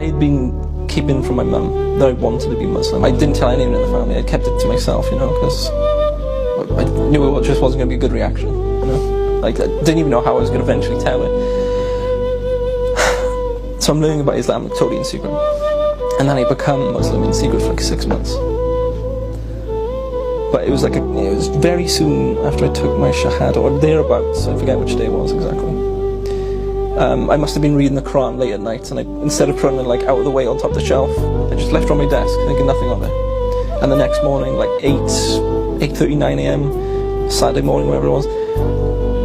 I had been keeping from my mum that I wanted to be Muslim. I didn't tell anyone in the family. I kept it to myself, you know, because I knew it just wasn't going to be a good reaction, you know. Like, I didn't even know how I was going to eventually tell it. So I'm learning about Islam totally in secret. And then I become Muslim in secret for like 6 months. But it was like, it was very soon after I took my Shahada, or thereabouts, I forget which day it was exactly. I must have been reading the Quran late at night, and instead of putting it like out of the way on top of the shelf, I just left it on my desk, thinking nothing of it. And the next morning, like 8:30, 9 a.m, Saturday morning, whatever it was,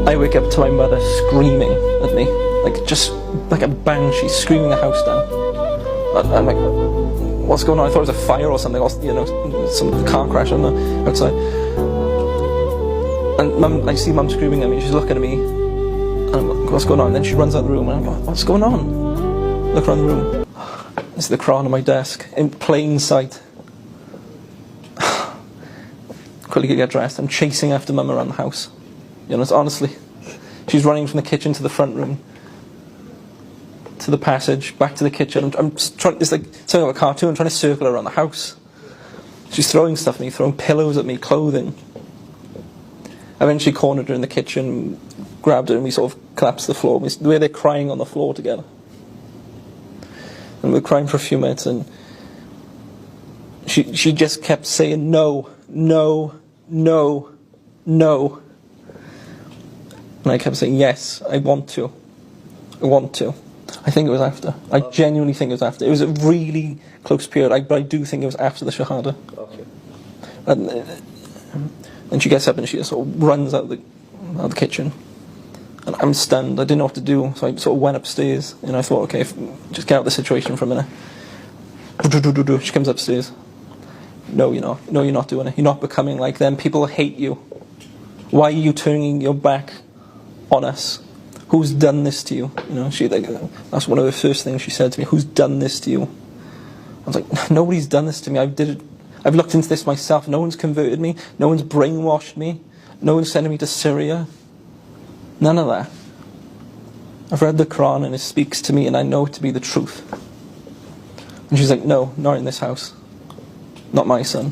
I wake up to my mother screaming at me, like just like a banshee, screaming the house down. I'm like, what's going on? I thought it was a fire or something, or, you know, some car crash on the outside. And Mum, I see Mum screaming at me. She's looking at me, and I'm like, what's going on? And then she runs out of the room, and I'm like, what's going on? Look around the room. There's the Quran on my desk in plain sight. Quickly get dressed. I'm chasing after Mum around the house. You know, it's honestly, she's running from the kitchen to the front room, to the passage, back to the kitchen. I'm trying, it's like something like a cartoon. I'm trying to circle around the house. She's throwing stuff at me, throwing pillows at me, clothing. I eventually cornered her in the kitchen, grabbed her, and we sort of collapsed to the floor. The way they're crying on the floor together. And we were crying for a few minutes, and she just kept saying no, no, no, no. And I kept saying, yes, I want to. I want to. I think it was after. I genuinely think it was after. It was a really close period, but I do think it was after the Shahada. Okay. And she gets up and she sort of runs out of the kitchen. And I'm stunned. I didn't know what to do, so I sort of went upstairs. And I thought, okay, just get out of the situation for a minute. She comes upstairs. No, you're not. No, you're not doing it. You're not becoming like them. People hate you. Why are you turning your back on us? Who's done this to you? You know, that's one of the first things she said to me. Who's done this to you? I was like, nobody's done this to me. I've looked into this myself. No one's converted me. No one's brainwashed me. No one's sending me to Syria. None of that. I've read the Quran and it speaks to me and I know it to be the truth. And she's like, no, not in this house. Not my son.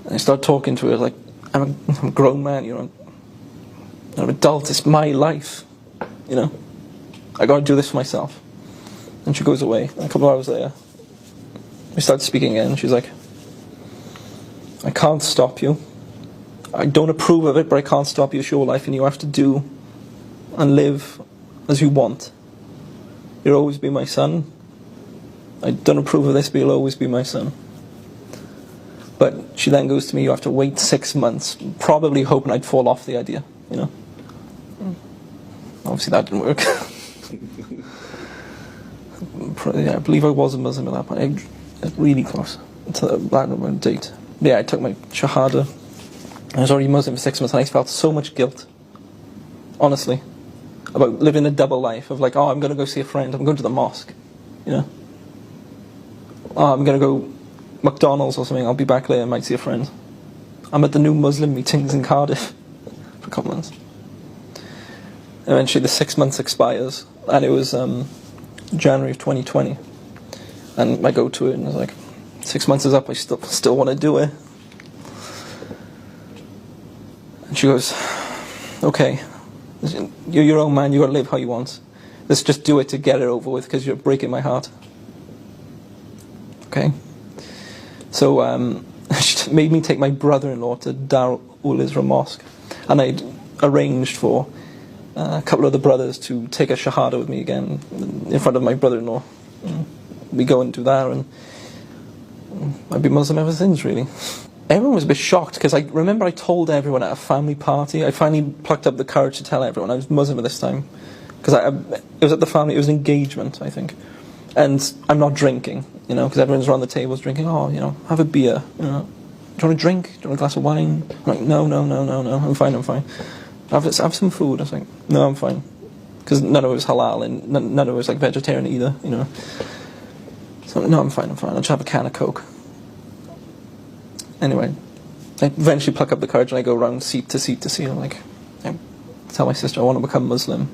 And I started talking to her like, I'm a grown man, you know. I'm an adult, it's my life, you know. I gotta do this for myself. And she goes away. And a couple of hours later, we start speaking again. She's like, I can't stop you. I don't approve of it, but I can't stop you. It's your life and you have to do and live as you want. You'll always be my son. I don't approve of this, but you'll always be my son. But she then goes to me, you have to wait 6 months, probably hoping I'd fall off the idea, you know. Obviously that didn't work. Yeah, I believe I was a Muslim at that point. I was really close to that date. Yeah, I took my Shahada. I was already Muslim for 6 months and I felt so much guilt, honestly, about living a double life of like, oh, I'm going to go see a friend, I'm going to the mosque, you know. Oh, I'm going to go McDonald's or something, I'll be back later, I might see a friend. I'm at the new Muslim meetings in Cardiff for a couple months. Eventually the 6 months expires, and it was January of 2020. And I go to it and I was like, 6 months is up, I still want to do it. And she goes, okay, you're your own man, you got to live how you want. Let's just do it to get it over with, because you're breaking my heart. Okay? So she made me take my brother-in-law to Dar ul-Isra Mosque, and I'd arranged for a couple of the brothers to take a Shahada with me again in front of my brother-in-law. We go and do that, and I've been Muslim ever since, really. Everyone was a bit shocked, because I remember I told everyone at a family party. I finally plucked up the courage to tell everyone I was Muslim at this time, because it was at the family, it was an engagement, I think. And I'm not drinking, you know, because everyone's around the tables drinking. Oh, you know, have a beer, you know. Do you want a drink? Do you want a glass of wine? I'm like, no, I'm fine. Have some food. I was like, no, I'm fine. Because none of it was halal, and none of it was like vegetarian either, you know. So, no, I'm fine. I'll just have a can of Coke. Anyway, I eventually pluck up the courage and I go around seat to seat to seat. I'm like, I tell my sister I want to become Muslim.